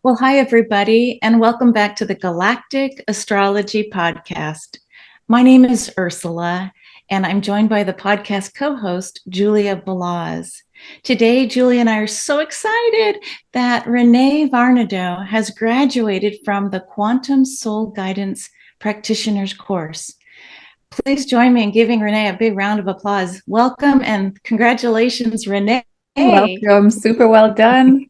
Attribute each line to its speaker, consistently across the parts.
Speaker 1: Well, hi, everybody, and welcome back to the Galactic Astrology Podcast. My name is Ursula, and I'm joined by the podcast co-host, Julia Balaz. Today, Julia and I are so excited that Rene Varnadore has graduated from the Quantum Soul Guidance Practitioner's course. Please join me in giving Renee a big round of applause. Welcome and congratulations, Renee.
Speaker 2: Welcome. Super well done.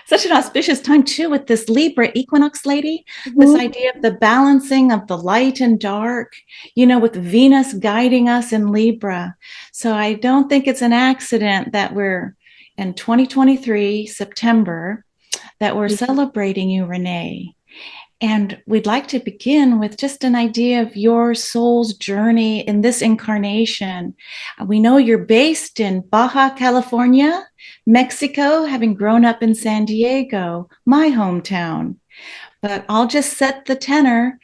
Speaker 1: Such an auspicious time too with this Libra equinox lady, this idea of the balancing of the light and dark, with Venus guiding us in Libra. So I don't think it's an accident that we're in 2023, September, that we're celebrating you, Renee. And we'd like to begin with just an idea of your soul's journey in this incarnation. We know you're based in Baja California, Mexico, having grown up in San Diego, my hometown. But I'll just set the tenor.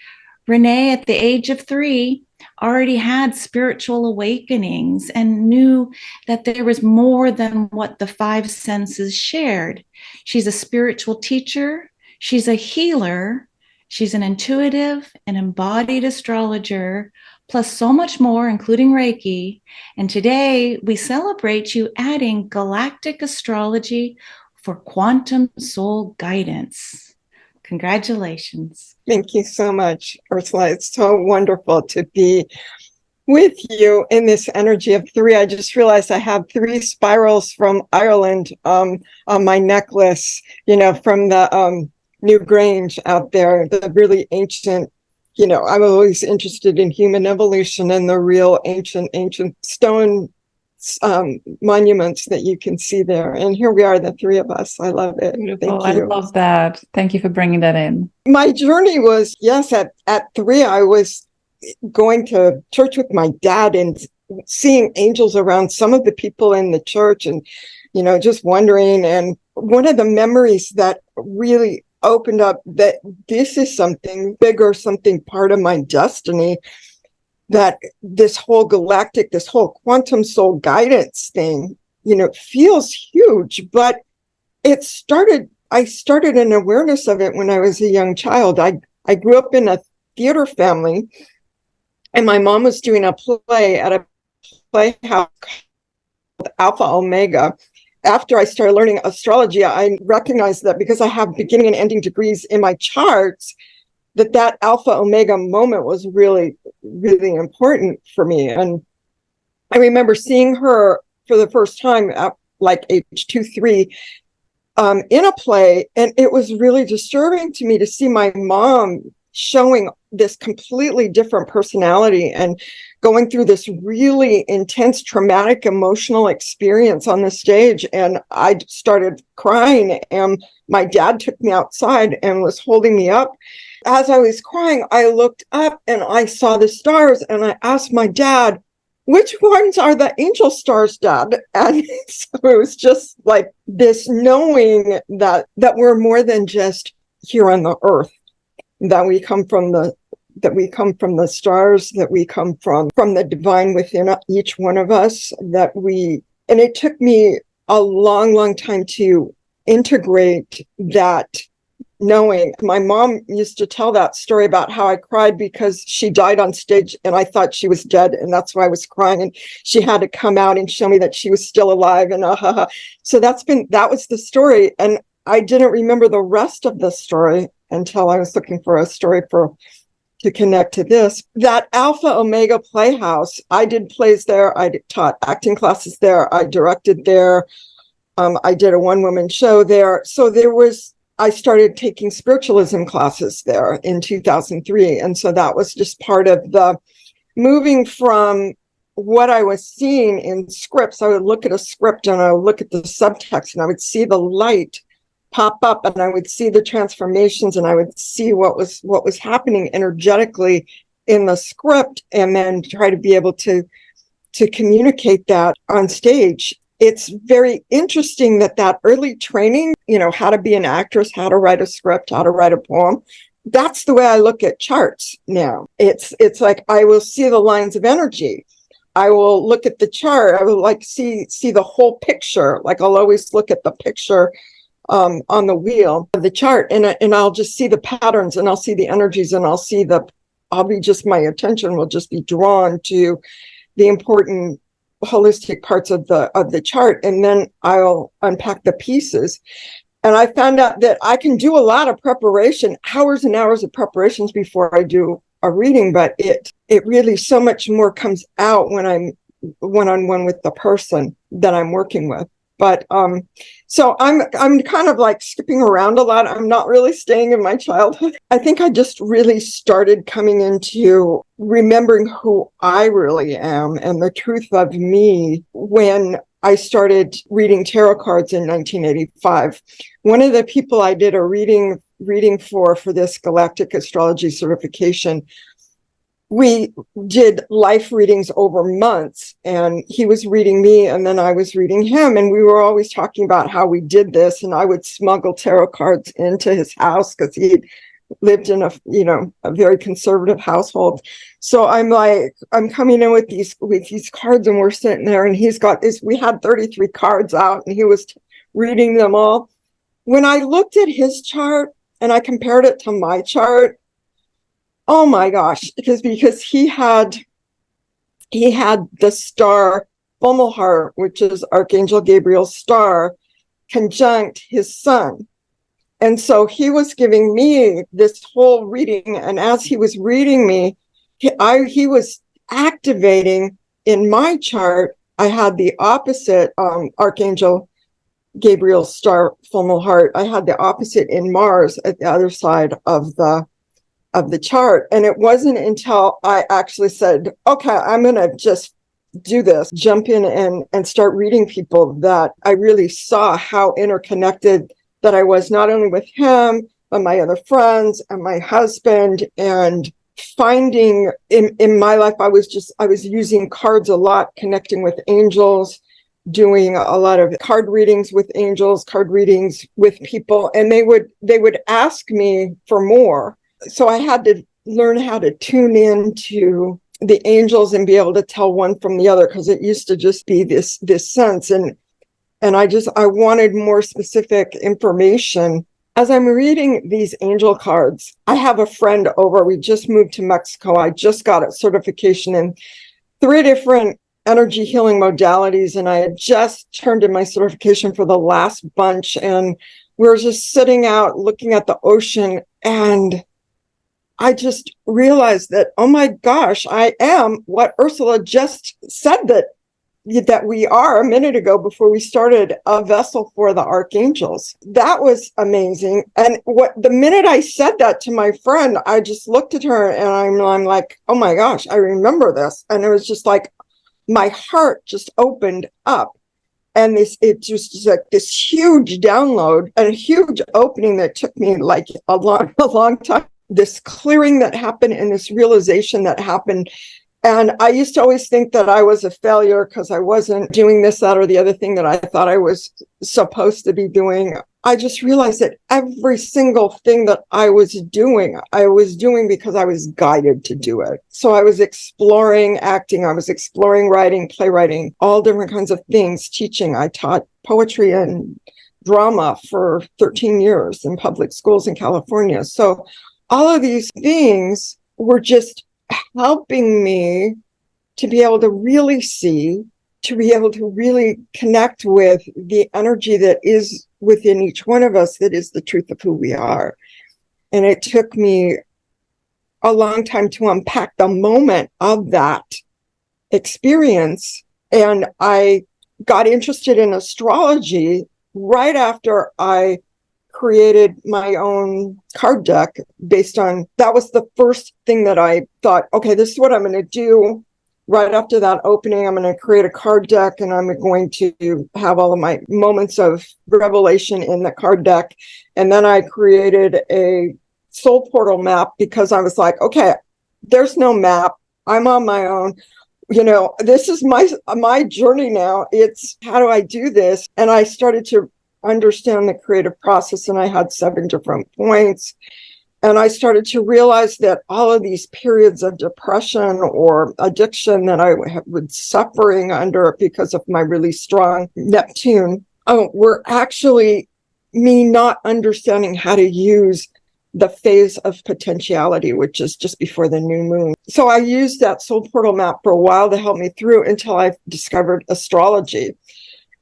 Speaker 1: Renee, at the age of 3, already had spiritual awakenings and knew that there was more than what the 5 senses shared. She's a spiritual teacher. She's a healer. She's an intuitive and embodied astrologer, plus so much more, including Reiki. And today we celebrate you adding Galactic Astrology for quantum soul guidance. Congratulations.
Speaker 3: Thank you so much, Ursula. It's so wonderful to be with you in this energy of 3. I just realized I have 3 spirals from Ireland on my necklace, from the New Grange out there, the really ancient, I'm always interested in human evolution and the real ancient stone monuments that you can see there. And here we are, the 3 of us. I love it.
Speaker 2: Beautiful. Thank you. I love that. Thank you for bringing that in.
Speaker 3: My journey was, yes, at 3, I was going to church with my dad and seeing angels around some of the people in the church and, just wondering. And one of the memories that really opened up that this is something bigger, something part of my destiny, that this whole quantum soul guidance thing, feels huge, but I started an awareness of it when I was a young child. I grew up in a theater family, and my mom was doing a play at a playhouse called Alpha Omega. After I started learning astrology, I recognized that because I have beginning and ending degrees in my charts, that Alpha Omega moment was really, really important for me. And I remember seeing her for the first time at like age 2, 3 in a play. And it was really disturbing to me to see my mom showing this completely different personality and going through this really intense, traumatic, emotional experience on the stage. And I started crying, and my dad took me outside and was holding me up. As I was crying, I looked up and I saw the stars, and I asked my dad, which ones are the angel stars, Dad? And so it was just like this knowing that we're more than just here on the earth, that we come from the stars, that we come from the divine within each one of us, and it took me a long, long time to integrate that knowing. My mom used to tell that story about how I cried because she died on stage and I thought she was dead, and that's why I was crying, and she had to come out and show me that she was still alive, and so that was the story. And I didn't remember the rest of the story until I was looking for a story to connect to this. That Alpha Omega Playhouse, I did plays there. I taught acting classes there. I directed there. I did a one-woman show there. So I started taking spiritualism classes there in 2003. And so that was just part of the moving from what I was seeing in scripts. I would look at a script and I would look at the subtext, and I would see the light pop up, and I would see the transformations, and I would see what was happening energetically in the script, and then try to be able to communicate that on stage. It's very interesting that early training, how to be an actress, how to write a script, how to write a poem, that's the way I look at charts now. It's like I will see the lines of energy. I will look at the chart. I will see the whole picture. Like I'll always look at the picture on the wheel of the chart, and I'll just see the patterns, and I'll see the energies, and my attention will just be drawn to the important holistic parts of the chart, and then I'll unpack the pieces. And I found out that I can do a lot of preparation, hours and hours of preparations before I do a reading, but it really so much more comes out when I'm one-on-one with the person that I'm working with. But so I'm kind of like skipping around a lot. I'm not really staying in my childhood. I think I just really started coming into remembering who I really am and the truth of me when I started reading tarot cards in 1985. One of the people I did a reading for this Galactic Astrology certification, we did life readings over months, and he was reading me and then I was reading him, and we were always talking about how we did this, and I would smuggle tarot cards into his house because he lived in a very conservative household. So I'm coming in with these cards, and we're sitting there, and he's got this, we had 33 cards out, and he was reading them all. When I looked at his chart and I compared it to my chart, oh my gosh, because he had the star Fomalhaut, which is Archangel Gabriel's star, conjunct his sun. And so he was giving me this whole reading, and as he was reading me, he was activating in my chart. I had the opposite Archangel Gabriel's star Fomalhaut. I had the opposite in Mars at the other side of the chart. And it wasn't until I actually said, okay, I'm going to just do this, jump in and start reading people, that I really saw how interconnected that I was, not only with him, but my other friends and my husband. And finding in my life, I was using cards a lot, connecting with angels, doing a lot of card readings with angels, card readings with people, and they would ask me for more. So I had to learn how to tune in to the angels and be able to tell one from the other, because it used to just be this sense. And I wanted more specific information. As I'm reading these angel cards, I have a friend over. We just moved to Mexico. I just got a certification in 3 different energy healing modalities, and I had just turned in my certification for the last bunch. And we were just sitting out looking at the ocean, and I just realized that, oh my gosh, I am what Ursula just said that we are a minute ago before we started, a vessel for the archangels. That was amazing. And the minute I said that to my friend, I just looked at her and I'm like, oh my gosh, I remember this. And it was just like, my heart just opened up. And it just like this huge download and a huge opening that took me like a long time. This clearing that happened and this realization that happened. And I used to always think that I was a failure because I wasn't doing this, that, or the other thing that I thought I was supposed to be doing. I just realized that every single thing that I was doing because I was guided to do it. So I was exploring acting, I was exploring writing, playwriting, all different kinds of things, teaching. I taught poetry and drama for 13 years in public schools in California. So all of these things were just helping me to be able to really see, to be able to really connect with the energy that is within each one of us, that is the truth of who we are. And it took me a long time to unpack the moment of that experience. And I got interested in astrology right after I created my own card deck based on, that was the first thing that I thought, okay, this is what I'm going to do. Right after that opening, I'm going to create a card deck, and I'm going to have all of my moments of revelation in the card deck. And then I created a soul portal map, because I was like, okay, there's no map. I'm on my own. This is my journey now. It's, how do I do this? And I started to understand the creative process, and I had 7 different points. And I started to realize that all of these periods of depression or addiction that I was suffering under because of my really strong Neptune were actually me not understanding how to use the phase of potentiality, which is just before the new moon. So I used that soul portal map for a while to help me through until I discovered astrology.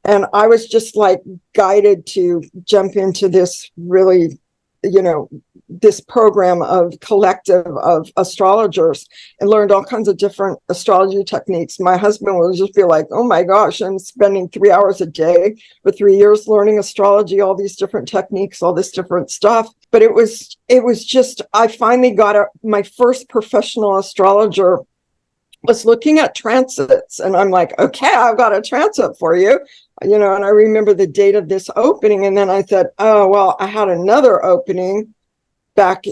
Speaker 3: And I was just like guided to jump into this really, this program of collective of astrologers, and learned all kinds of different astrology techniques. My husband would just be like, oh my gosh, I'm spending 3 hours a day for 3 years learning astrology, all these different techniques, all this different stuff. But it was just, I finally got my first professional astrologer was looking at transits, and I'm like, okay, I've got a transit for you. And I remember the date of this opening, and then I said, oh, well, I had another opening back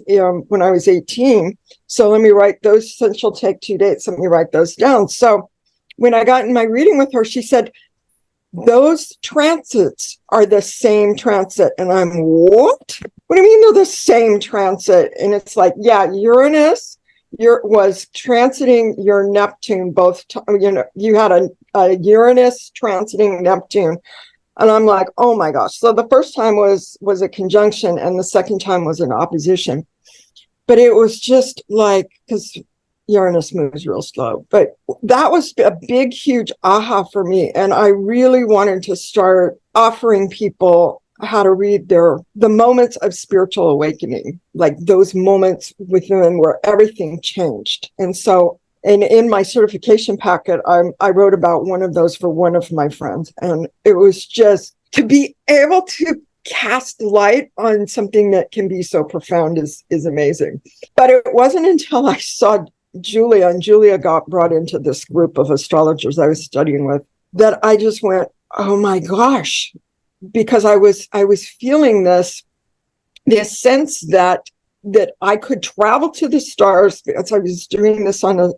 Speaker 3: when I was 18. So let me write those, since she'll take 2 dates, let me write those down. So when I got in my reading with her, she said, those transits are the same transit. And I'm, what? What do you mean they're the same transit? And it's like, yeah, Uranus was transiting your Neptune both, you had a Uranus transiting Neptune. And I'm like, oh my gosh. So the first time was a conjunction, and the second time was an opposition. But it was just like, because Uranus moves real slow. But that was a big, huge aha for me. And I really wanted to start offering people how to read the moments of spiritual awakening, like those moments within where everything changed. And so, and in my certification packet, I wrote about one of those for one of my friends. And it was just to be able to cast light on something that can be so profound is amazing. But it wasn't until I saw Julia, and Julia got brought into this group of astrologers I was studying with, that I just went, oh my gosh, because I was feeling this sense that I could travel to the stars, because I was doing this on a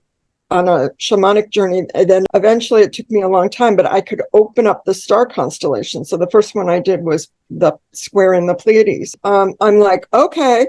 Speaker 3: shamanic journey. And then eventually, it took me a long time, but I could open up the star constellation. So the first one I did was the square in the Pleiades. I'm like, okay,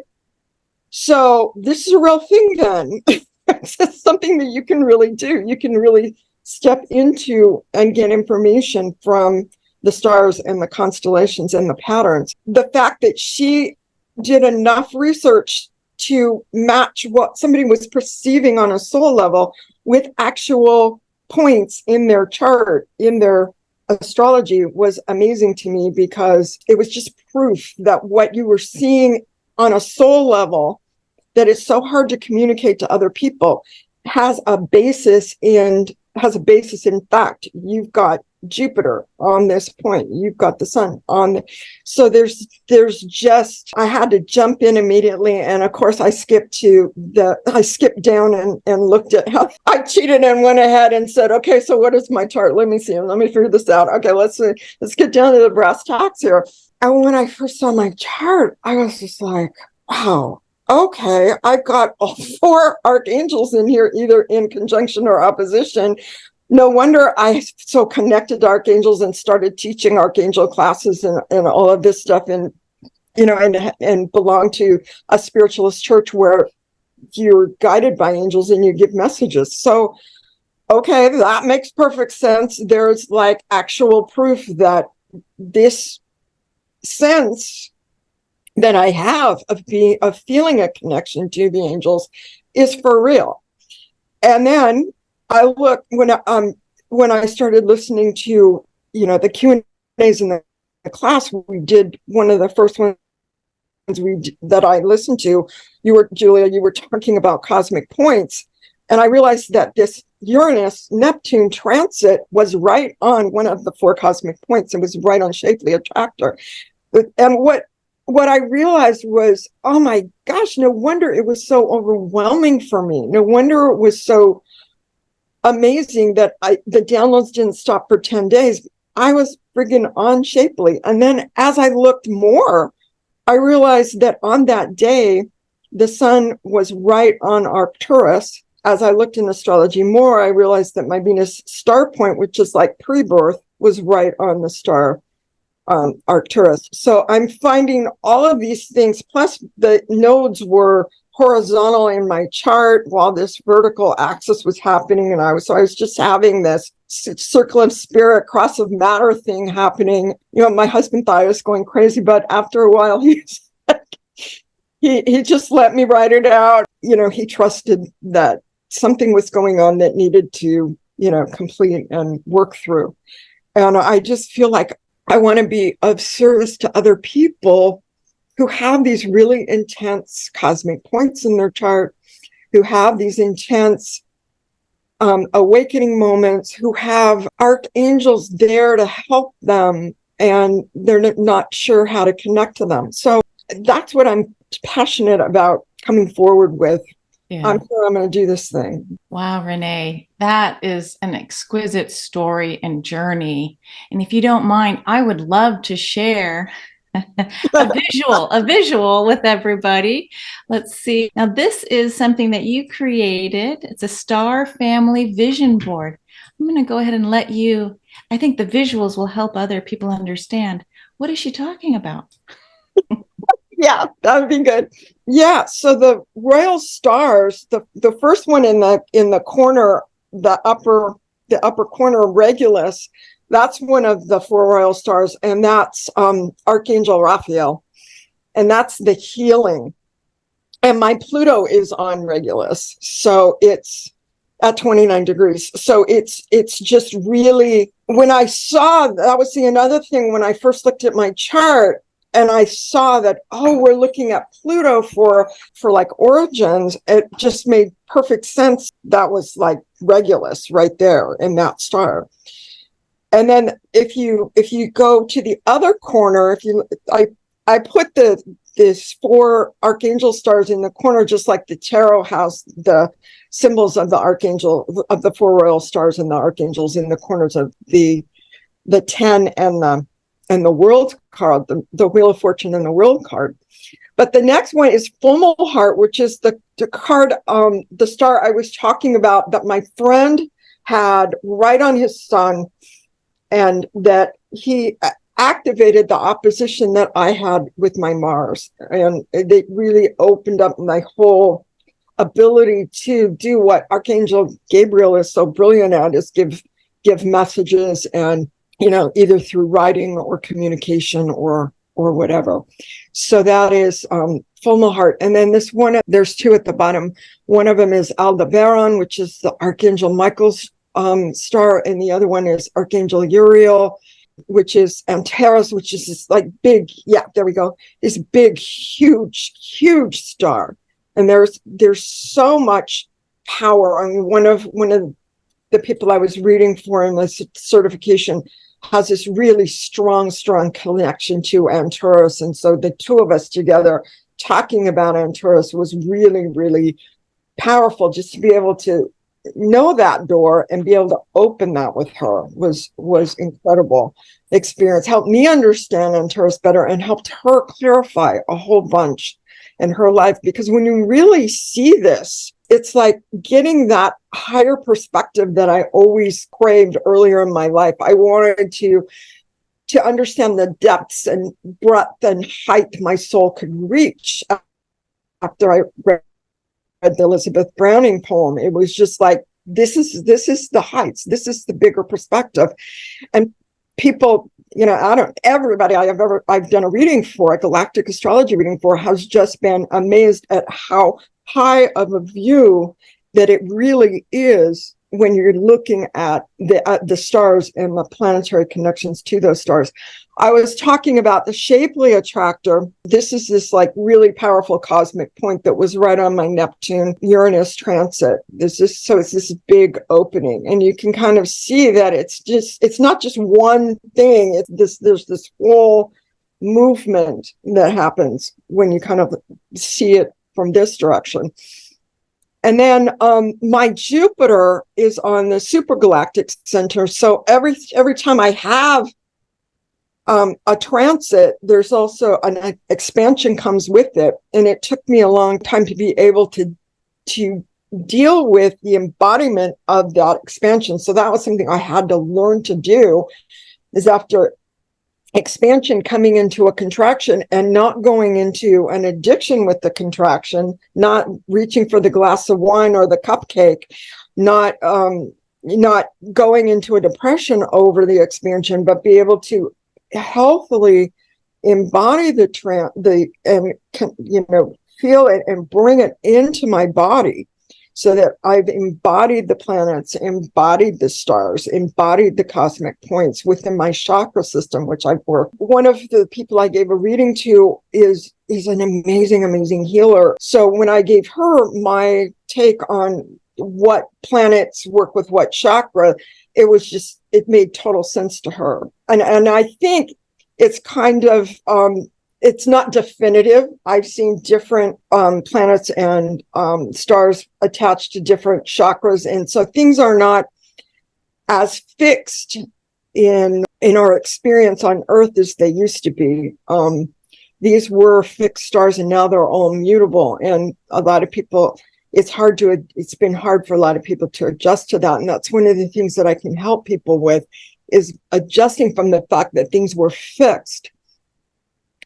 Speaker 3: so this is a real thing then. It's something that you can really do. You can really step into and get information from the stars and the constellations and the patterns. The fact that she did enough research to match what somebody was perceiving on a soul level with actual points in their chart, in their astrology, was amazing to me, because it was just proof that what you were seeing on a soul level that is so hard to communicate to other people has a basis in fact. You've got Jupiter on this point, you've got the sun on so there's just, I had to jump in immediately. And of course I skipped down and looked at how I cheated and went ahead and said, okay, so what is my chart? Let me see, let me figure this out. Okay, let's get down to the brass tacks here. And when I first saw my chart, I was just like, wow, okay, I've got all 4 archangels in here, either in conjunction or opposition. No wonder I so connected to archangels and started teaching archangel classes and all of this stuff, and belong to a spiritualist church where you're guided by angels and you give messages. So, okay, that makes perfect sense. There's like actual proof that this sense that I have of feeling a connection to the angels is for real. And then I look, when I started listening to, the Q&As in the class, we did one of the first ones that I listened to. Julia, you were talking about cosmic points. And I realized that this Uranus Neptune transit was right on one of the 4 cosmic points. It was right on Shapley Attractor. And what I realized was, oh my gosh, no wonder it was so overwhelming for me. No wonder it was so amazing that the downloads didn't stop for 10 days. I was friggin' on Shapley. And then as I looked more, I realized that on that day, the sun was right on Arcturus. As I looked in astrology more, I realized that my Venus star point, which is like pre-birth, was right on the star Arcturus. So I'm finding all of these things, plus the nodes were horizontal in my chart while this vertical axis was happening, and I was just having this circle of spirit, cross of matter thing happening. My husband thought I was going crazy, but after a while, he just let me write it out. He trusted that something was going on that needed to, complete and work through. And I just feel like I want to be of service to other people who have these really intense cosmic points in their chart, who have these intense awakening moments, who have archangels there to help them, and they're not sure how to connect to them. So that's what I'm passionate about coming forward with. Yeah. I'm sure I'm going to do this thing.
Speaker 1: Wow, Renee, that is an exquisite story and journey. And if you don't mind, I would love to share a visual with everybody. Let's see. Now, this is something that you created. It's a star family vision board. I'm going to go ahead and let you, I think the visuals will help other people understand. What is she talking about?
Speaker 3: Yeah, that would be good. Yeah, so the royal stars, the first one in the corner, the upper corner of Regulus, that's one of the 4 royal stars, and that's Archangel Raphael, and that's the healing. And my Pluto is on Regulus, so it's at 29 degrees. So it's just really, when I saw, that was another thing when I first looked at my chart, and I saw that, we're looking at Pluto for like origins. It just made perfect sense. That was like Regulus right there in that star. And then if you go to the other corner, I put this 4 archangel stars in the corner, just like the tarot has the symbols of the archangel, of the 4 royal stars and the archangels in the corners of the 10 and the world card, the Wheel of Fortune and the world card. But the next one is Full Heart, which is the card, the star I was talking about that my friend had right on his sun, and that he activated the opposition that I had with my Mars. And it really opened up my whole ability to do what Archangel Gabriel is so brilliant at, is give messages, and either through writing or communication or whatever. So that is Full Heart. And then this one, there's 2 at the bottom. One of them is Aldebaran, which is the Archangel Michael's star, and the other one is Archangel Uriel, which is Antares, which is this like big, there we go, this big, huge star. And there's so much power. I mean, one of the people I was reading for in this certification has this really strong connection to Antares. And so the 2 of us together talking about Antares was really, really powerful. Just to be able to know that door and be able to open that with her was incredible experience. Helped me understand Antares better and helped her clarify a whole bunch in her life. Because when you really see this, it's like getting that higher perspective that I always craved earlier in my life. I wanted to understand the depths and breadth and height my soul could reach. After I read the Elizabeth Browning poem, it was just like, this is the heights. This is the bigger perspective. And people, everybody I've done a reading for, a Galactic Astrology reading for, has just been amazed at how high of a view that it really is when you're looking at the stars and the planetary connections to those stars. I was talking about the Shapley Attractor. This is this like really powerful cosmic point that was right on my Neptune Uranus transit. It's this big opening, and you can kind of see that it's not just one thing. There's this whole movement that happens when you kind of see it from this direction. And then my Jupiter is on the supergalactic center. So every time I have a transit, there's also an expansion comes with it. And it took me a long time to be able to deal with the embodiment of that expansion. So that was something I had to learn to do, is after expansion coming into a contraction and not going into an addiction with the contraction, not reaching for the glass of wine or the cupcake, not not going into a depression over the expansion, but be able to healthily embody feel it and bring it into my body, so that I've embodied the planets, embodied the stars, embodied the cosmic points within my chakra system, which I've worked. One of the people I gave a reading to he's an amazing, amazing healer. So when I gave her my take on what planets work with what chakra, it made total sense to her. And I think it's kind of, it's not definitive. I've seen different planets and stars attached to different chakras. And so things are not as fixed in our experience on Earth as they used to be. These were fixed stars, and now they're all mutable. And a lot of people, it's been hard for a lot of people to adjust to that. And that's one of the things that I can help people with, is adjusting from the fact that things were fixed.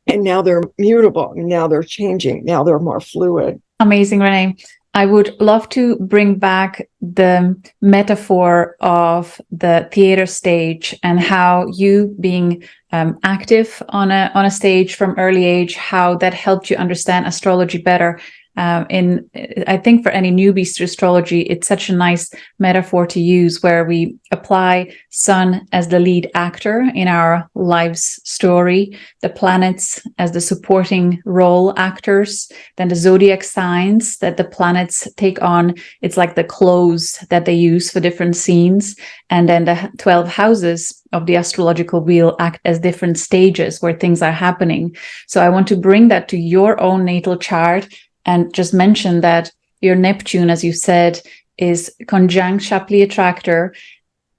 Speaker 3: And now they're mutable, and now they're changing, now they're more fluid.
Speaker 2: Amazing, Renee. I would love to bring back the metaphor of the theater stage, and how you being active on a stage from early age, how that helped you understand astrology better. I think for any newbies to astrology, it's such a nice metaphor to use, where we apply sun as the lead actor in our life's story, the planets as the supporting role actors, then the zodiac signs that the planets take on. It's like the clothes that they use for different scenes. And then the 12 houses of the astrological wheel act as different stages where things are happening. So I want to bring that to your own natal chart, and just mention that your Neptune, as you said, is conjunct Shapley Attractor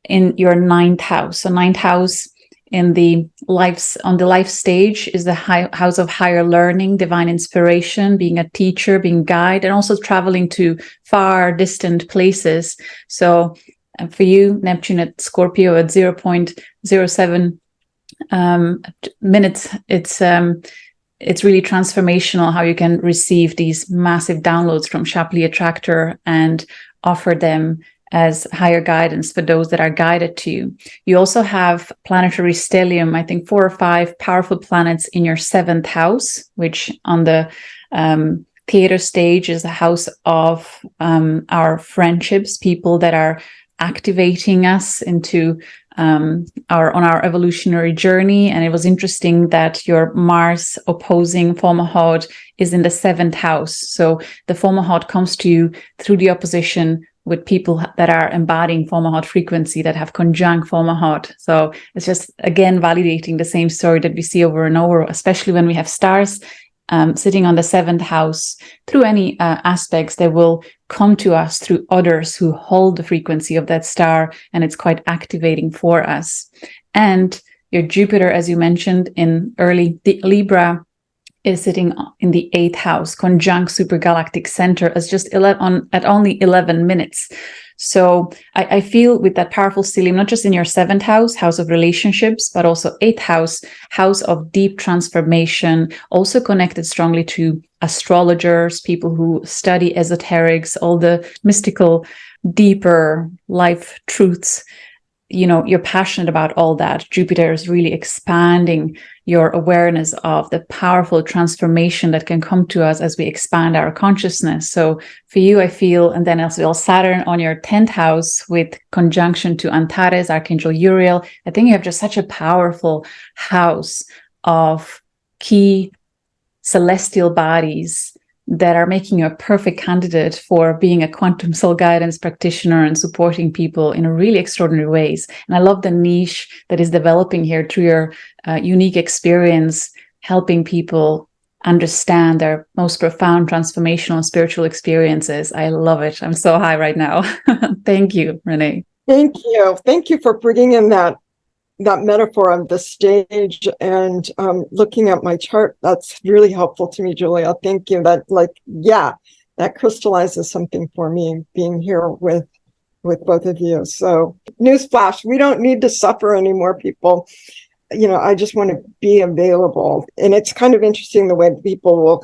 Speaker 2: in your 9th house. So 9th house on the life stage is the house of higher learning, divine inspiration, being a teacher, being guide, and also traveling to far distant places. So for you, Neptune at Scorpio at 0.07 minutes, it's really transformational how you can receive these massive downloads from Shapley Attractor and offer them as higher guidance for those that are guided to you. You also have planetary stellium, I think 4 or 5 powerful planets in your 7th house, which on the theater stage is the house of our friendships, people that are activating us into on our evolutionary journey. And it was interesting that your Mars opposing Fomalhaut is in the 7th house. So the Fomalhaut comes to you through the opposition with people that are embodying Fomalhaut frequency, that have conjunct Fomalhaut. So it's just, again, validating the same story that we see over and over, especially when we have stars sitting on the 7th house. Through any aspects, they will come to us through others who hold the frequency of that star, and it's quite activating for us. And your Jupiter, as you mentioned, in early Libra, is sitting in the 8th house, conjunct supergalactic center, as just at only 11 minutes. So I feel with that powerful stellium, not just in your 7th house, house of relationships, but also 8th house, house of deep transformation, also connected strongly to astrologers, people who study esoterics, all the mystical, deeper life truths. You know, you're passionate about all that. Jupiter is really expanding your awareness of the powerful transformation that can come to us as we expand our consciousness. So for you, I feel, and then as well, Saturn on your 10th house with conjunction to Antares, Archangel Uriel. I think you have just such a powerful house of key celestial bodies that are making you a perfect candidate for being a quantum soul guidance practitioner and supporting people in really extraordinary ways. And I love the niche that is developing here through your unique experience, helping people understand their most profound transformational and spiritual experiences. I love it. I'm so high right now. Thank you, Renee.
Speaker 3: Thank you. Thank you for bringing in that metaphor of the stage and looking at my chart. That's really helpful to me, Julia. Thank you. That crystallizes something for me, being here with both of you. So newsflash, we don't need to suffer anymore, people. You know, I just want to be available. And it's kind of interesting the way people will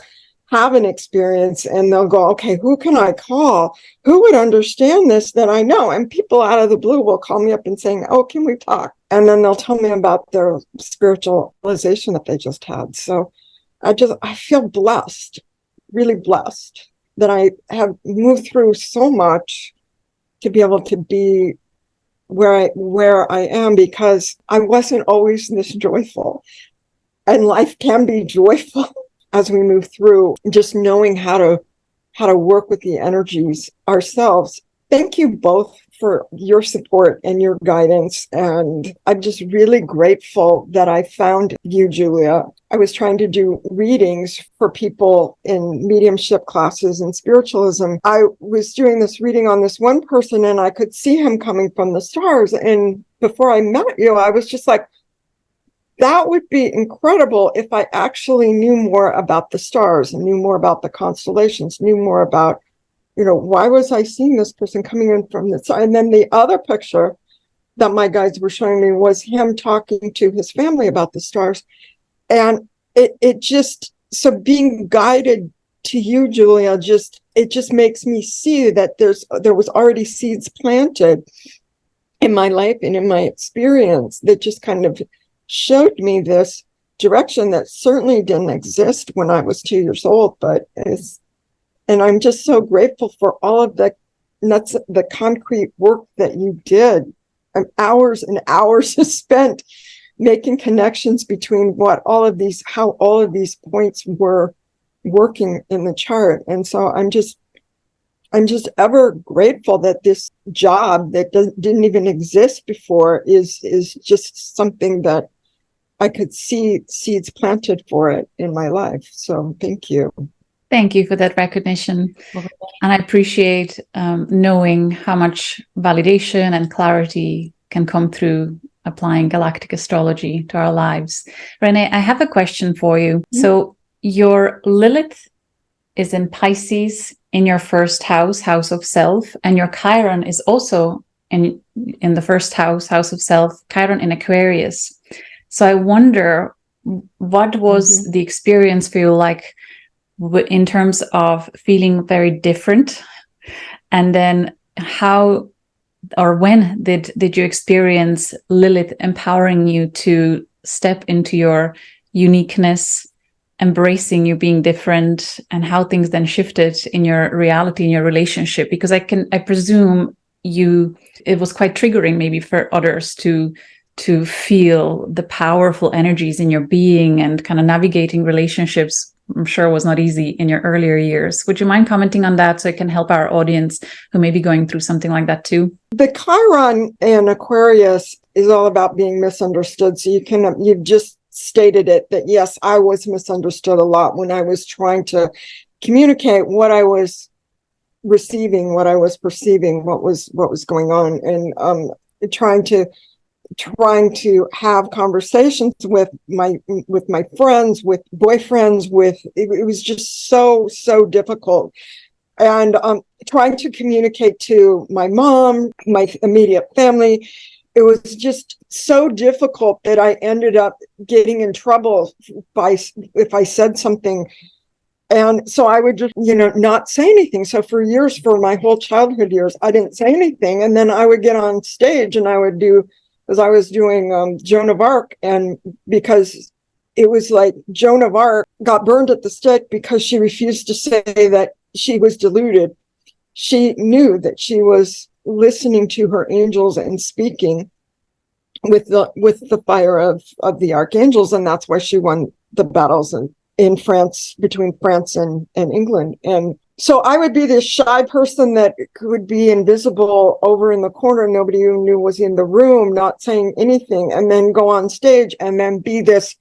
Speaker 3: have an experience and they'll go, okay, who can I call? Who would understand this that I know? And people out of the blue will call me up and saying, oh, can we talk? And then they'll tell me about their spiritual realization that they just had. So I feel blessed, really blessed that I have moved through so much to be able to be where I am, because I wasn't always this joyful. And life can be joyful as we move through, just knowing how to work with the energies ourselves. Thank you both for your support and your guidance. And I'm just really grateful that I found you, Julia. I was trying to do readings for people in mediumship classes and spiritualism. I was doing this reading on this one person and I could see him coming from the stars. And before I met you, I was just like, that would be incredible if I actually knew more about the stars and knew more about the constellations, knew more about, why was I seeing this person coming in from the side? And then the other picture that my guides were showing me was him talking to his family about the stars. And it just, so being guided to you, Julia, it just makes me see that there was already seeds planted in my life and in my experience that just kind of showed me this direction that certainly didn't exist when I was 2 years old, and I'm just so grateful for all of the concrete work that you did, and hours spent making connections between how all of these points were working in the chart. And so I'm just ever grateful that this job that didn't even exist before is just something that I could see seeds planted for it in my life. So thank you.
Speaker 2: Thank you for that recognition. And I appreciate knowing how much validation and clarity can come through applying galactic astrology to our lives. Renee, I have a question for you. Mm-hmm. So your Lilith is in Pisces in your first house of self, and your Chiron is also in the first house of self, Chiron in Aquarius. So I wonder, what was the experience for you like in terms of feeling very different? And then how or when did you experience Lilith empowering you to step into your uniqueness, embracing you being different, and how things then shifted in your reality, in your relationship? Because I presume it was quite triggering maybe for others to feel the powerful energies in your being, and kind of navigating relationships, I'm sure was not easy in your earlier years. Would you mind commenting on that so it can help our audience who may be going through something like that too?
Speaker 3: The Chiron in Aquarius is all about being misunderstood. So you've just stated it, that yes, I was misunderstood a lot when I was trying to communicate what I was receiving, what I was perceiving, what was going on, and trying to have conversations with my friends, with boyfriends, it was just so difficult. And trying to communicate to my mom, my immediate family, it was just so difficult that I ended up getting in trouble if I said something. And so I would just, not say anything. So for my whole childhood years, I didn't say anything. And then I would get on stage and I would as I was doing Joan of Arc, and because it was like Joan of Arc got burned at the stake because she refused to say that she was deluded. She knew that she was listening to her angels and speaking with the fire of the archangels, and that's why she won the battles in France, between France and England. And so I would be this shy person that would be invisible over in the corner. Nobody who knew was in the room, not saying anything, and then go on stage and then be this,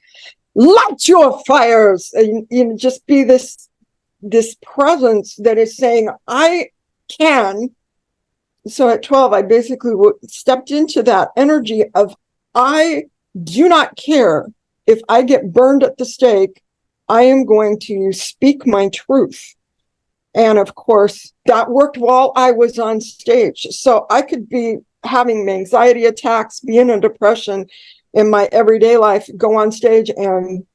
Speaker 3: light your fires, and just be this presence that is saying, I can. So at 12, I basically stepped into that energy of, I do not care if I get burned at the stake. I am going to speak my truth. And of course, that worked while I was on stage. So I could be having anxiety attacks, be in a depression in my everyday life, go on stage and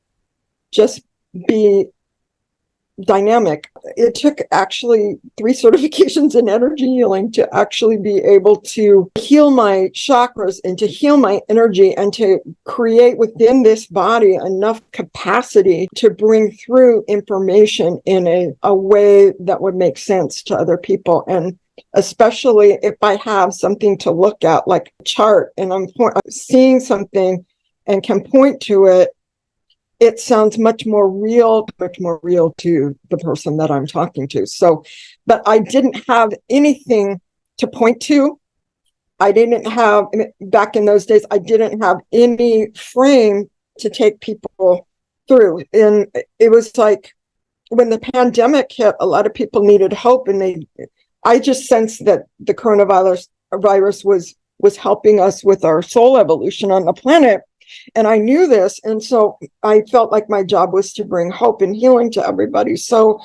Speaker 3: just be dynamic. It took actually 3 certifications in energy healing to actually be able to heal my chakras and to heal my energy and to create within this body enough capacity to bring through information in a way that would make sense to other people. And especially if I have something to look at, like a chart, and I'm seeing something and can point to it, it sounds much more real to the person that I'm talking to. So, but I didn't have anything to point to. I didn't have, back in those days, I didn't have any frame to take people through. And it was like when the pandemic hit, a lot of people needed hope, and I just sensed that the coronavirus was helping us with our soul evolution on the planet. And I knew this. And so I felt like my job was to bring hope and healing to everybody. So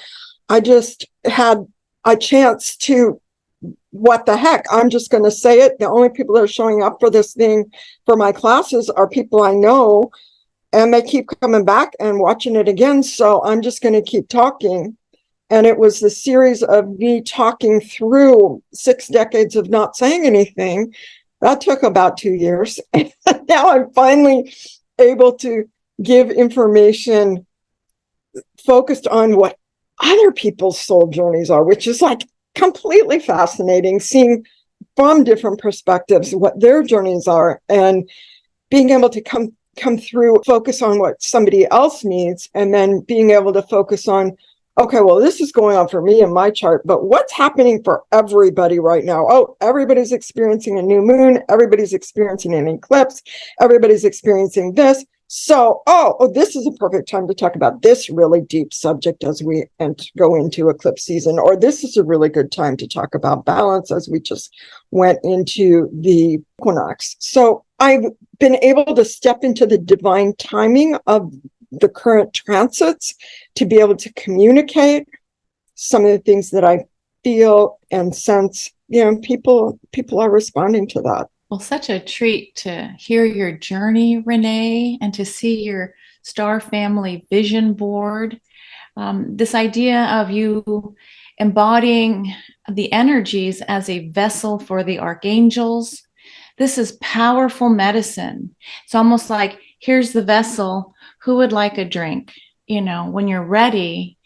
Speaker 3: I just had a chance to, what the heck, I'm just going to say it. The only people that are showing up for this thing, for my classes, are people I know, and they keep coming back and watching it again. So I'm just going to keep talking. And it was the series of me talking through 6 decades of not saying anything. That took about 2 years. And now I'm finally able to give information focused on what other people's soul journeys are, which is like completely fascinating, seeing from different perspectives what their journeys are, and being able to come through, focus on what somebody else needs, and then being able to focus on, okay, well, this is going on for me in my chart, but what's happening for everybody right now? Oh, everybody's experiencing a new moon. Everybody's experiencing an eclipse. Everybody's experiencing this. So, this is a perfect time to talk about this really deep subject as we go into eclipse season. Or this is a really good time to talk about balance as we just went into the equinox. So I've been able to step into the divine timing of the current transits to be able to communicate some of the things that I feel and sense. People are responding to that.
Speaker 1: Well, such a treat to hear your journey, Renee, and to see your star family vision board. This idea of you embodying the energies as a vessel for the archangels. This is powerful medicine. It's almost like, here's the vessel. Who would like a drink? When you're ready,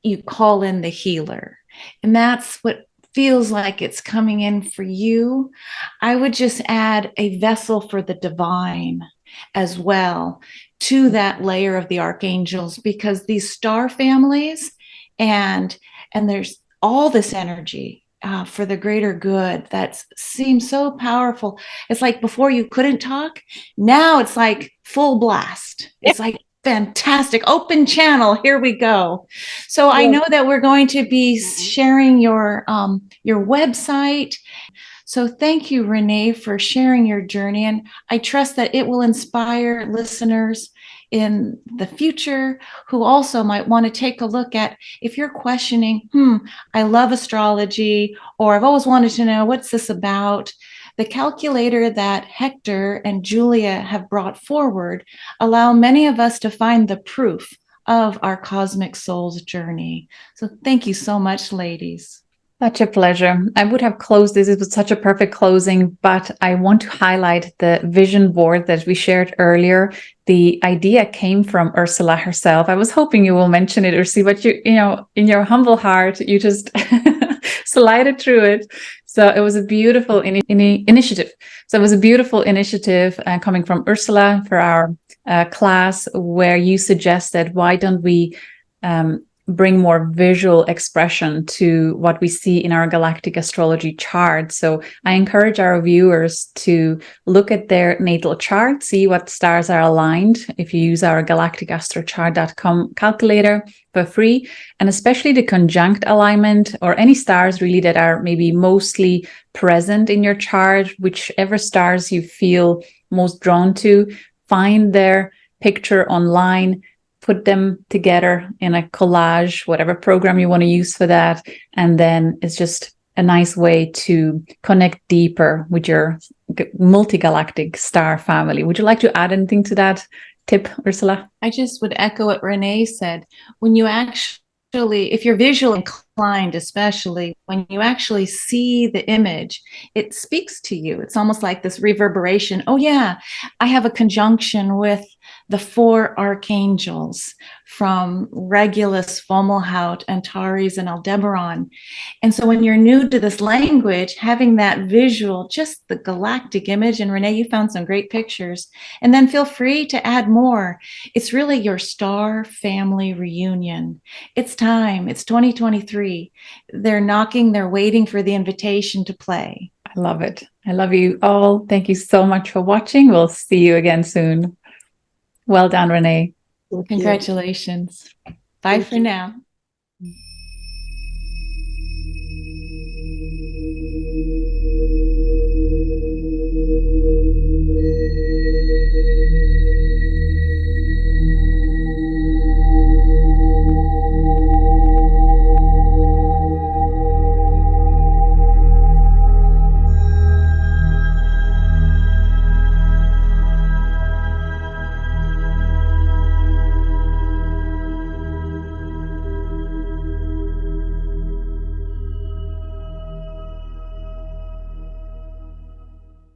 Speaker 1: you call in the healer. And that's what feels like it's coming in for you. I would just add a vessel for the divine as well to that layer of the archangels, because these star families and there's all this energy for the greater good that seems so powerful. It's like before you couldn't talk. Now it's like full blast. It's like fantastic. Open channel. Here we go. So I know that we're going to be sharing your website. So thank you, Renee, for sharing your journey. And I trust that it will inspire listeners in the future who also might want to take a look at, if you're questioning, I love astrology, or I've always wanted to know, what's this about? The calculator that Hector and Julia have brought forward allow many of us to find the proof of our cosmic soul's journey. So thank you so much, ladies.
Speaker 2: Such a pleasure. I would have closed this. It was such a perfect closing, but I want to highlight the vision board that we shared earlier. The idea came from Ursula herself. I was hoping you will mention it, Ursi, but in your humble heart, you just slided through it. So it was a beautiful initiative. So it was a beautiful initiative coming from Ursula for our class, where you suggested, why don't we bring more visual expression to what we see in our galactic astrology chart. So I encourage our viewers to look at their natal chart, see what stars are aligned if you use our galacticastrochart.com calculator for free, and especially the conjunct alignment, or any stars really that are maybe mostly present in your chart, whichever stars you feel most drawn to, find their picture online, put them together in a collage, whatever program you want to use for that. And then it's just a nice way to connect deeper with your multi-galactic star family. Would you like to add anything to that tip, Ursula?
Speaker 1: I just would echo what Renee said. When you actually if you're visually inclined, especially when you actually see the image, it speaks to you. It's almost like this reverberation. Oh yeah, I have a conjunction with the 4 archangels from Regulus, Fomalhaut, Antares, and Aldebaran. And so when you're new to this language, having that visual, just the galactic image, and Renee, you found some great pictures, and then feel free to add more. It's really your star family reunion. It's time. It's 2023. They're knocking, they're waiting for the invitation to play.
Speaker 2: I love it. I love you all. Thank you so much for watching. We'll see you again soon. Well done, Renee.
Speaker 3: Thank you.
Speaker 1: Congratulations. Bye for now.